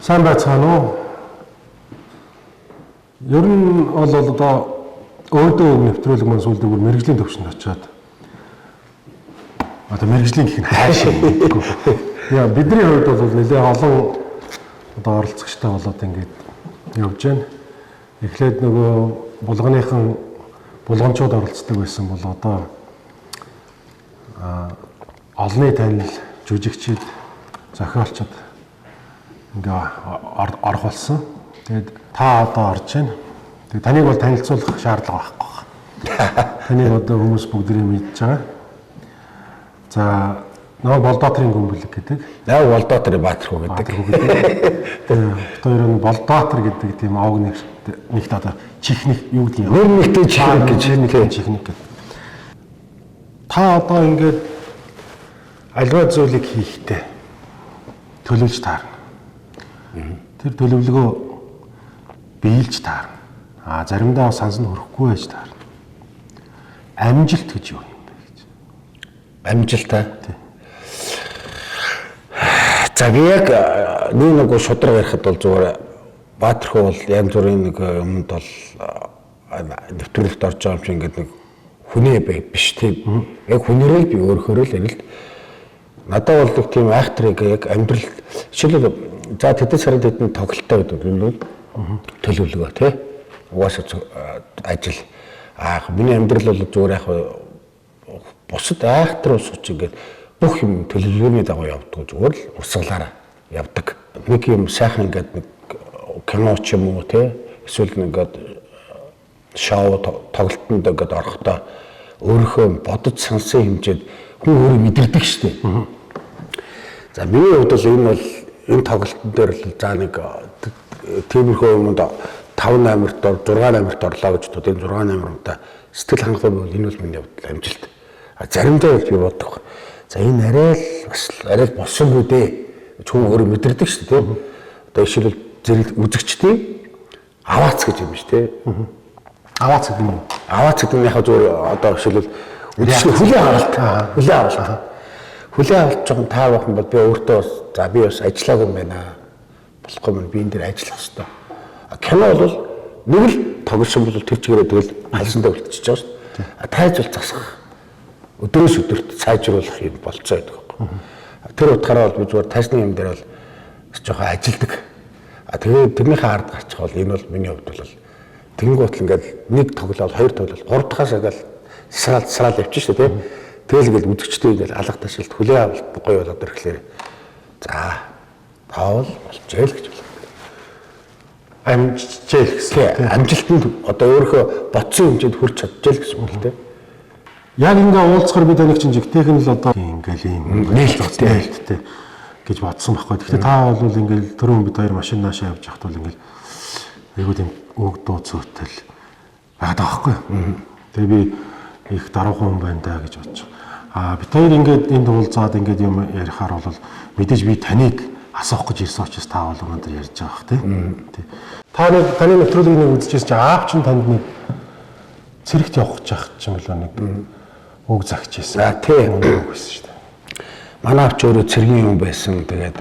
Сайн байцгаана уу? Ер нь бол одоо өөдөө нэвтрүүлэг маань сүүлд бүр мэрэгжлийн төвшөнд очиад одоо мэрэгжлийн гэх нь хаашаа гэдэггүй. Яа бидний хувьд бол нэлээд олон одоо оролцогчтой болоод ингээд явж байна. Эхлээд нөгөө булганыхан булгамчууд оролцдог байсан бол одоо олонний танил жүжигчид, зохиолчид ингээ орох болсон. Тэгээд та одоо орж байна. Тэгээд таныг бол танилцуулах шаардлага байхгүй. Таныг одоо хүмүүс бүгдээ мэдж байгаа. За нөгөө Болдоотрын гүмбэлэг гэдэг. Наа Болдоотрын Баатархуу гэдэг. Тэгээд хоёр нь Болдоотр гэдэг тийм овг нэгт одоо чихник юу гэдэг юм. Өөр нэгтэй чихник гэж чихник гэдэг. Та одоо ингээд альва зүйлийг хийхдээ төлөвлөж таарна. Тэр төлөвлөгөө биелж таарна. Заримдаа сансанд хүрэхгүй байж таарна. Амжилт гэж юу юм бэ гэж. Амжилтаа. За би яг нэг шудраг ярихад бол зүгээр Баатархуу бол янз бүрийн нэг юмд бол нэвтрүүлэгт орж байгаа юм шиг ингээд нэг хүнээ биш тийм. Яг хүнээрээ би өөрөөрөө л ярил л. Надад бол тийм айхтрыг яг амьдрал жишээлбэл за тэдэд сарын тэдэнд тоглолттой байдаг юм бол төлөвлөгөө тий. Угаасаа ажил. Миний амьдрал бол зүгээр яг бусад айхтар ус учраас ингээд бүх юм төлөвлөгөөний дагуу явдаг зүгээр л урсгалаараа явдаг. Нэг юм сайхан ингээд нэг кино ч юм уу тий. Эсвэл ингээд шоу тоглолтод ингээд орохдоо өөрийнхөө бодож сансан хэмжээд хүн өөрөө мэдэрдэг шүү дээ. За миний хувьд бол энэ бол энэ тоглолтын дээр л за нэг тиймэрхүү юмд 5 номерт 6 номерт орлоо гэж бодод энэ 6 номеруудаа сэтгэл хангах бол энэ бол миний хувьд амжилт. Заримдаа би боддог. За энэ арай л босонгүй дээ. Хүн өөрөө мэдэрдэг шүү дээ. Одоо жишээлбэл зэрэг үзэгчдийн аваац гэж юм шүү дээ. Аваац гэдэг юм. Аваац гэдэг нь яг зүгээр одоо жишээлбэл үзэгчдийн хүлээн авалт. Хүлээн авалт. Хүлээн авалт жоохон таар байх юм бол би өөртөө бас за би бас ажиллаагүй юм байна. Болохгүй юм би энэ дээр ажиллах хэрэгтэй. Кино бол нэг л тоглосон бол тэр чигээрээ тэгэл алсандаа үлдчихэж байгаа шүү дээ. Тайз бол засах. Өдрөөс өдөрт сайжруулах юм болцоо байдаг байхгүй. Тэр утгаараа бол би зүгээр тайзны юм дээр бол жоохон ажилдаг. Тэгээд тэрнийхээ ард гарчих бол энэ бол миний хувьд бол тэнгуут л ингээд нэг тоглол, хоёр тоглол, гурав дахаас ингээл сраал явчих шүү дээ. Тэгэл ингээл үзэгчтэй ингээл алга ташилт хүлээн авалт гоё болоод ирэхлээр за таавал болчихъя л гэж байна. Амжилтжээ гэсэн. Амжилтанд одоо өөрөө бодсон хэмжээнд хүрч чадчихъя л гэсэн үг л дээ. Яг ингээ уулзахаар бид нэг чинь жигтэйх нь л одоо ингээл юм нээлттэй гэж бодсон байхгүй. Гэхдээ та бол ингээл түрүүн бид хоёр машин наашаа явж байхад бол ингээл айгуу тийм үг дуу цөөтэй л байгаад байгаа байхгүй. Тэгээ би их даруухан хүн байна даа гэж бодож байгаа. Бид хоёр ингээд энд уулзаад ингээд юм ярихаар бол мэдээж би таныг асуух гэж ирсэн учраас та бол өнөөдөр ярьж байгаа бах тий. Таны нэвтрүүлгийг үзчихсэн чинь аав чинь танд нэг цэрэгт явах гэж байгаа ч юм болоо нэг үг загч ийсэн. Тийм үг байсан шүү дээ. Манай авч өөрөө цэргийн юм байсан. Тэгээд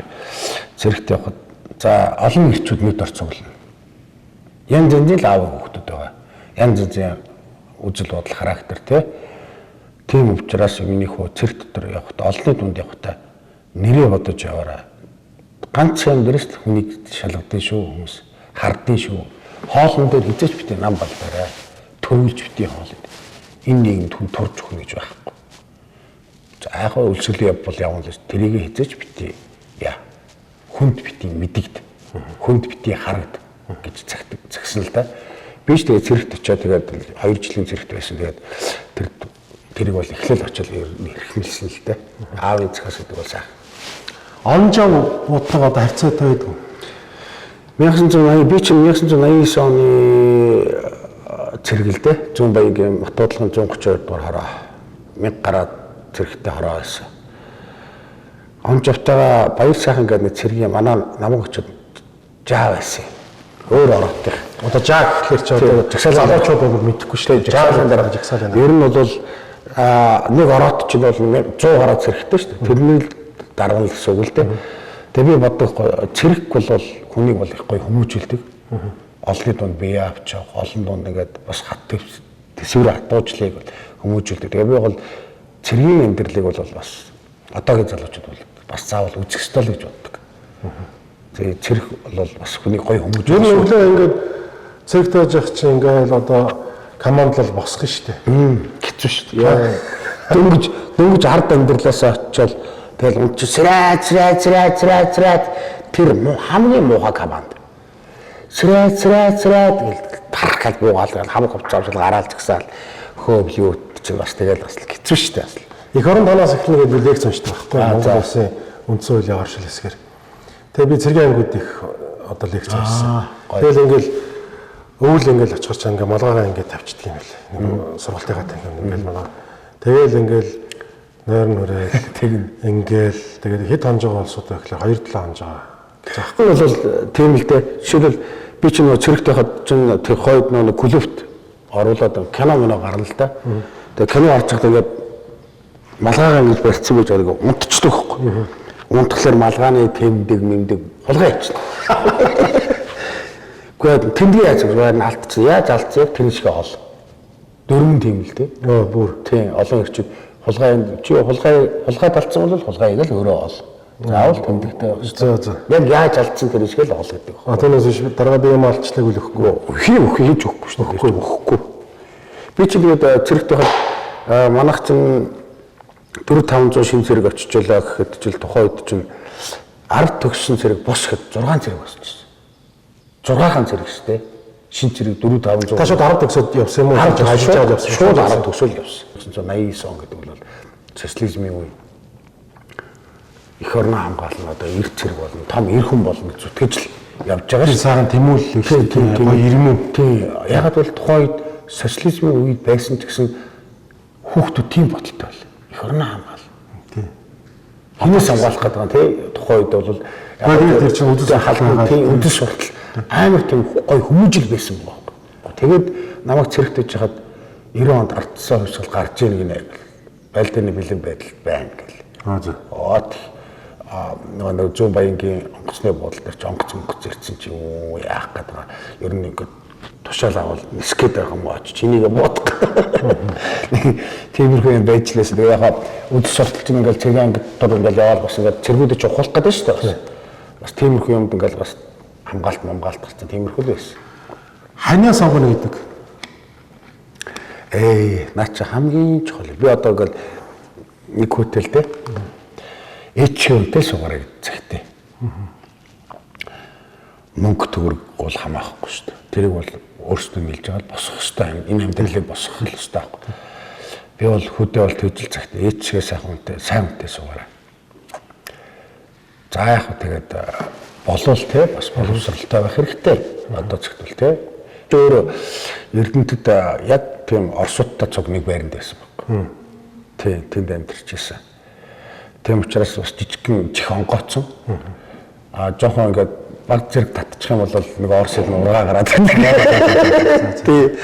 цэрэгт явахад за олон ирчүүд мэд орцуулна. Янз янзын аав хүүхдүүд байгаа. Янз янзын үзэл бодол характер тийм учраас миний хөө цэрэг дотор явахдаа олонний дунд явахдаа нэрээ бодож яваарай. Ганц юм дээрс хүнийг шалгадсан шүү хүмүүс. Хардсан шүү. Хоолн дээр хизээч битээ нам болоорой. Төрүүлж битээ хоолнд. Энэ нийгэмд хүн турж өгнө гэж байхгүй. За яхаа үлсгэл явбал явна л тэрийг хизээч битээ яа. Хүнд битээ мэдэгд. Хүнд битээ харагд гэж цагсан л да. Би ч тэгээ цэрэгт очиод тэгээд 2 жилийн цэрэгт байсан. Тэгээд тэрийг бол эхлээл очиод хэрхмэлсэн л да. Аавын цагаас гэдэг бол сайхан. Онжоо бодлого одоо харьцаатай байдаг. 1980 би чинь 1989 оны цэргэлдээ Зүүн Баянгийн Матуудлын 132 дугаар хороо 1000 гараад цэрэгтэй хороо байсан. Онжовтойгоо баяр сайхан гэдэг нэг цэргийн манай намайг очиод жаа байсан. Өөр орооттой. Одоо жаг гэхэлэр чи одоо жагсаалчууд бол мэдэхгүй шүү дээ. Жагсаалын дараа жагсаал байна. Ер нь бол нэг ороот чинь бол 100 гараад цэрэгтэй шүү дээ. Тэрний дарга л гэсэн үг л дээ. Тэгээ би боддог цэрэг бол хүнийг бол их гоё хүмүүжүүлдэг. Олонний дунд бие авч явах, олон дунд ингээд бас хат төсвөр хатуужлыг хүмүүжүүлдэг. Тэгээ би бол цэргийн амьдралыг бол бас одоогийн залуучууд бол бас заавал үзэх ёстой л гэж боддог. Тэгээ цэрэг бол бас хүнийг гоё хүмүүжүүлж. Ер нь өглөө ингээд цэрэгт байж явах чинь ингээд одоо командлал босгох нь шүү дээ. Хэцүү шүү дээ. Дөнгөж ард амьдралаас очивол тэгэл унч сраа тэр хамгийн муухай команд. Сраа гэл тархал буугаал хамаг хувцас гараал згсаал хөөв юу чи бас тэгэл бас хэцүү шүү дээ. Их орон танаас эхлэнэ гэдэг лекц уншдаг байхгүй Монгол улсын үндсэн хуулийн оршил хэсгээр. Тэгээ би цэргийн ангууд их одоо лекц уншсан. Тэгэл ингээл өвөл ингээл очихор чанга малгайгаа ингээд тавьчихдаг юм бэл. Сургалтынхаа танхим ингээл манай. Тэгэл ингээл нойр нүрээ ингээл тэгээд хэд хонж байгаа улсуудаа гэхлээр 2-7 хонж байгаа. Заахгүй бол тийм л дээ. Жишээлбэл би ч нөгөө цэрэгтэй хад чинь тэр хойд нөгөө клубт оруулаад кино гарна л да. Тэгээ кино харж байхдаа ингээд малгайгаа ингэж барьцсан гэж орог унтчихдаг байхгүй. Унтахлаар малгааны тэмдэг хулгай ичнэ. Гэхдээ тэмдэг яаж байна алдчихсан. Яаж алдсан яг тэр шиг ол. Дөрвөн тийм л дээ. Бүр тийм олон ирчүүд хулгай талцсан бол хулгайг л өөрөө ол. Заавал тэмдэгтэй байх шүү дээ. Яг яаж алдсан тэр шиг л ол гэдэг. Түүнээс биш дараа би юм алдчихлаа гэж өгөхгүй. Хийж өгөхгүй шүү дээ. Өгөхгүй. Би ч тэгээд цэрэгтэй хад манайх чинь 4-500 шин цэрэг очижлаа гэхэд жил тухайн үед чинь ард төгссөн цэрэг бос гэхэд 6 цэрэг болсон. 6 цэрэг шүү дээ. Шин цэрэг 4-500. Та шууд ард төгсөд явсан юм уу? Шууд ард төгсөөл явсан. 1989 он гэдэг бол социализмын үе. Эх орноо хамгаална одоо эрт цэрэг болно, том эр хүн болно гэж зүтгэж л явж байгаа шүү. Сaaхан тэмүүлэл шүү дээ. Гоё ирмэн. Тийм. Ягаад бол тухайн үед социализмын үед байсан ч гэсэн хүүхдүүд тийм бодолтой байл. Эх орноо хамгаална. Тийм. Хинээс хамгаалах гэдэг нь тий тухайн үед бол тэр чинь үдэс халуун тийм үдэс суртал амар тийм гоё хүмүүжил байсан байхгүй. Тэгээд намайг цэрэгтэж хахад 90 онд ардсан хувьсгал гарч ийн гинэ. Байлдааны бэлэн байдал байна гэл. Нөгөө зүүн баянгийн онгоцны буудлын дээр ч онгоц зэрцэн чи юу яах гэдэг байгаа. Ер нь ингээд тушаал авал нисгээд байгаа юм аа чи чинийгээ буудах. Тиймэрхүү юм байж лээс. Тэгээ яхаа үдэс сурталч ингээл цэгийн ангид дор ингээл яваал бас ингээд цэргүүдэж ухуулах гэдэг шүү дээ. Бас тиймэрхүү юмд ингээл бас хамгаалт гарсан тиймэрхүү л байсан. Ханиа сонгоно гэдэг. Наа чи хамгийн чухал. Би одоо ингээл нэг хотелтэй ээчтэй суугараа гэж цагтээ. Мөнгө төгрөг бол хамаахгүй шүү дээ. Тэрийг бол өөрсдөө нэлж байгаа босох хэрэгтэй. Энэ амьдралыг босгох хэрэгтэй байхгүй. Би бол хөдөө бол төжил цагтаа ээчгээ сайн хүнтэй суугараа. За яг хөө тэгээд болов те бас боловсралтай байх хэрэгтэй. Одоо цагт бол те. Өөрөө Эрдэнэтэд яг тийм Оросуудтай цог нэг байранд байсан баг. Тий, тэнд амьдарч байсан. Тийм учраас бас жижигхэн чих онгооцсон. Жоохон ингээд баг зэрэг татчих юм бол нэг Орос хэл ургаа гараад байна. Тий.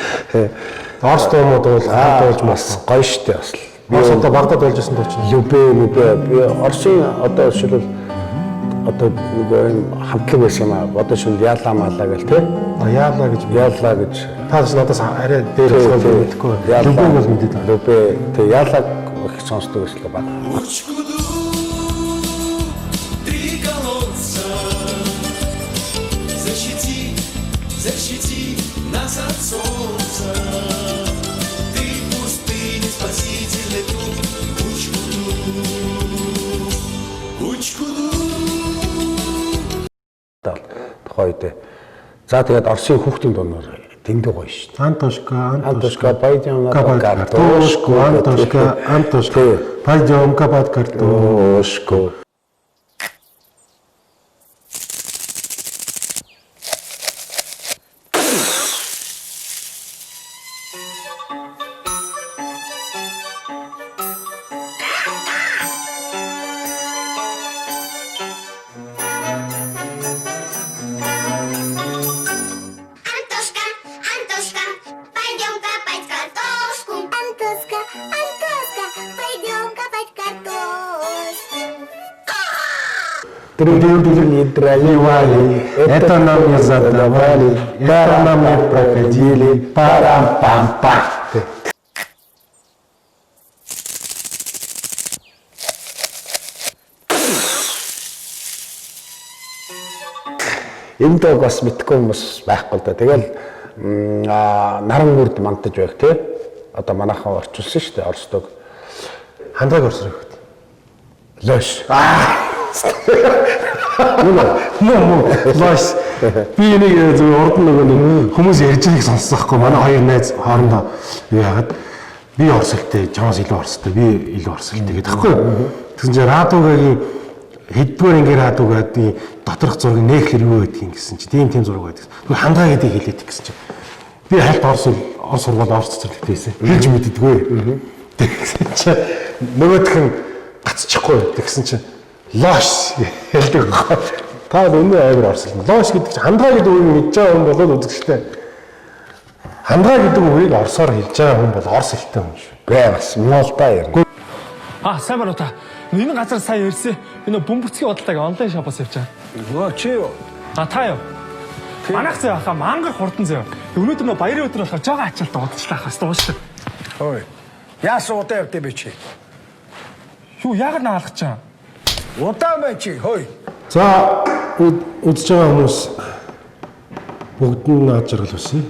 Орос дуумууд бол хаалж бас гоё штэ бас. Би одоо Багдад болж байсан доо чинь. Любэ би Оросын одоо шилбэл одоо нэг юм хамтлаг байсан юм аа. Одоо шил яалаа малаа гэл тий. Яалаа гэж. Таас надаас арай дээр болохоор мэдхгүй. Любэ бол мэдээд байна. Любэ тий яалаа их сонсдог гэсэн л баг. Защити нас от солнца. Ты пустыни спасительный тут. Учкуду. Тухайд. За тэгээд Оросын хүүхдийн дуунаар дэндүү гоё шүү дээ. Антошка, пойдем на картошку, Антошка, пойдем копать картошку. Трудили, драли, Это нам не задавали, это нам не проходили, парам-пам-пам. Энэ дог бас мэдгүй хүмүүс байхгүй л да. Тэгэл наран үрд мандаж байх тий. Одоо манайхан орчуулсан шүү дээ Орос дог. Хандраг орсрох. Лош. Лойс. Би энийг зөв урд нэг хүмүүс ярьж байгааг сонссон байхгүй. Манай хоёр найз хоорондоо юу яагаад би орсолтой, чамаас илүү орсолтой, би илүү орсолтой гэдэг байхгүй. Тэгсэн чинь радугагийн хэддгээр ингээд радугагийн доторх зураг нээх хэрвээ байдгийг гэсэн чинь тийм зураг байдаг. Тэгвэл хандраа гэдэг хэлээд гэсэн чинь би хальт орс сургууль орс цэцэрлэгтэй байсан. Хэлж мэддэггүй. Тэгсэн чинь нөгөөх нь гацчихгүй. Тэгсэн чинь лош хэлдэг. Та өнөө айвар орсон. Лош гэдэг чинь хандраа гэдэг үгийг мэдж байгаа хүн болоод үзэгчтэй. Хандраа гэдэг үгийг орсоор хэлж байгаа хүн бол орс хэлтэй хүн шүү. Гэ бас Монголда ярина. Сайн байна уу та? Энэ газар сайн ирсэн. Энэ бөмбөрцгийн бодлогыг онлайн шопоос явж байгаа. Чи юу? Та юу? Манайх зөө хаа мангар хурдан зөө. Өнөөдөр нөө баярын өдөр болохоор жоо ачаалтаа удаачлаа хас дууштай. Ой. Яасан удаа явдээ би чи? Юу яагаад наалах чаа? Удаа мэ чи? Хой. За үзэж байгаа хүмүүс бүгд нь наад жаргал хүсье.